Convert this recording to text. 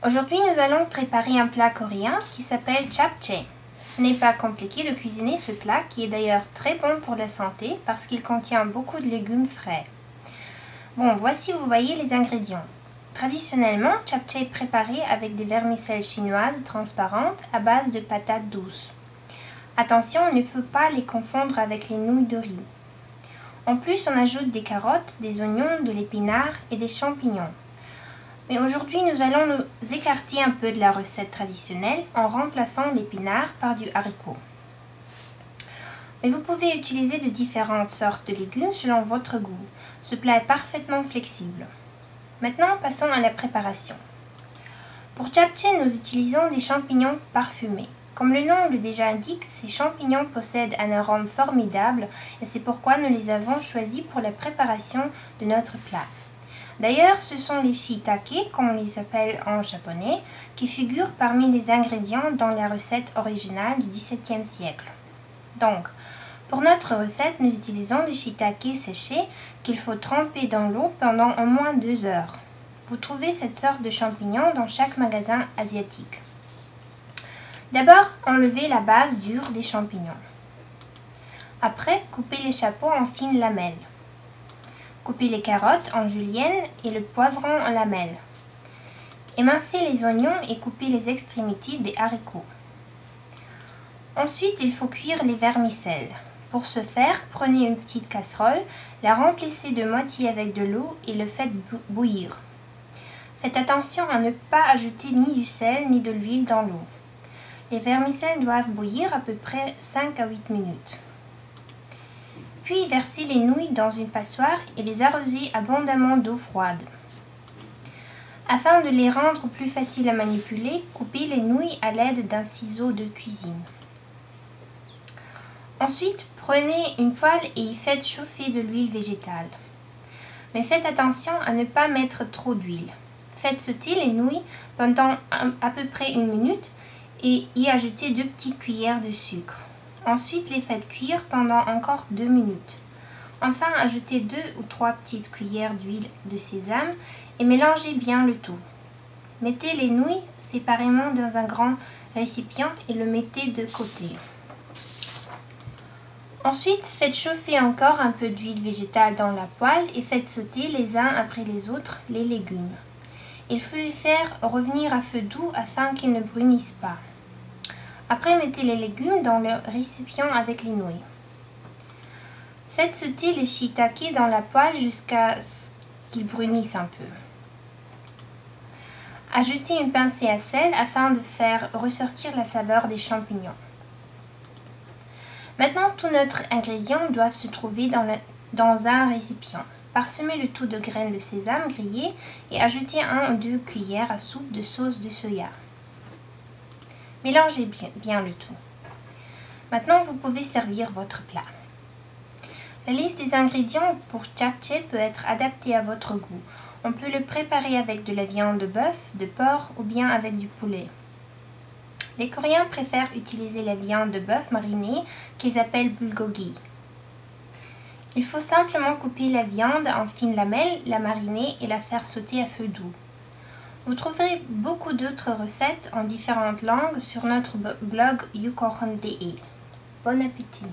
Aujourd'hui, nous allons préparer un plat coréen qui s'appelle japchae. Ce n'est pas compliqué de cuisiner ce plat qui est d'ailleurs très bon pour la santé parce qu'il contient beaucoup de légumes frais. Bon, voici vous voyez les ingrédients. Traditionnellement, japchae est préparé avec des vermicelles chinoises transparentes à base de patates douces. Attention, il ne faut pas les confondre avec les nouilles de riz. En plus, on ajoute des carottes, des oignons, de l'épinard et des champignons. Mais aujourd'hui, nous allons nous écarter un peu de la recette traditionnelle en remplaçant l'épinard par du haricot. Mais vous pouvez utiliser de différentes sortes de légumes selon votre goût. Ce plat est parfaitement flexible. Maintenant, passons à la préparation. Pour japchae, nous utilisons des champignons parfumés. Comme le nom le déjà indique, ces champignons possèdent un arôme formidable et c'est pourquoi nous les avons choisis pour la préparation de notre plat. D'ailleurs, ce sont les shiitake, comme on les appelle en japonais, qui figurent parmi les ingrédients dans la recette originale du XVIIe siècle. Donc, pour notre recette, nous utilisons des shiitake séchés qu'il faut tremper dans l'eau pendant au moins 2 heures. Vous trouvez cette sorte de champignons dans chaque magasin asiatique. D'abord, enlevez la base dure des champignons. Après, coupez les chapeaux en fines lamelles. Coupez les carottes en julienne et le poivron en lamelles. Émincez les oignons et coupez les extrémités des haricots. Ensuite, il faut cuire les vermicelles. Pour ce faire, prenez une petite casserole, la remplissez de moitié avec de l'eau et le faites bouillir. Faites attention à ne pas ajouter ni du sel ni de l'huile dans l'eau. Les vermicelles doivent bouillir à peu près 5 à 8 minutes. Puis versez les nouilles dans une passoire et les arrosez abondamment d'eau froide. Afin de les rendre plus faciles à manipuler, coupez les nouilles à l'aide d'un ciseau de cuisine. Ensuite, prenez une poêle et y faites chauffer de l'huile végétale. Mais faites attention à ne pas mettre trop d'huile. Faites sauter les nouilles pendant à peu près 1 minute et y ajoutez 2 petites cuillères de sucre. Ensuite, les faites cuire pendant encore 2 minutes. Enfin, ajoutez 2 ou 3 petites cuillères d'huile de sésame et mélangez bien le tout. Mettez les nouilles séparément dans un grand récipient et le mettez de côté. Ensuite, faites chauffer encore un peu d'huile végétale dans la poêle et faites sauter les uns après les autres les légumes. Il faut les faire revenir à feu doux afin qu'ils ne brunissent pas. Après, mettez les légumes dans le récipient avec les nouilles. Faites sauter les shiitake dans la poêle jusqu'à ce qu'ils brunissent un peu. Ajoutez une pincée à sel afin de faire ressortir la saveur des champignons. Maintenant, tout notre ingrédient doit se trouver dans un récipient. Parsemez le tout de graines de sésame grillées et ajoutez 1 ou 2 cuillères à soupe de sauce de soya. Mélangez bien le tout. Maintenant, vous pouvez servir votre plat. La liste des ingrédients pour japchae peut être adaptée à votre goût. On peut le préparer avec de la viande de bœuf, de porc ou bien avec du poulet. Les Coréens préfèrent utiliser la viande de bœuf marinée qu'ils appellent bulgogi. Il faut simplement couper la viande en fines lamelles, la mariner et la faire sauter à feu doux. Vous trouverez beaucoup d'autres recettes en différentes langues sur notre blog yukohon.de. Bon appétit!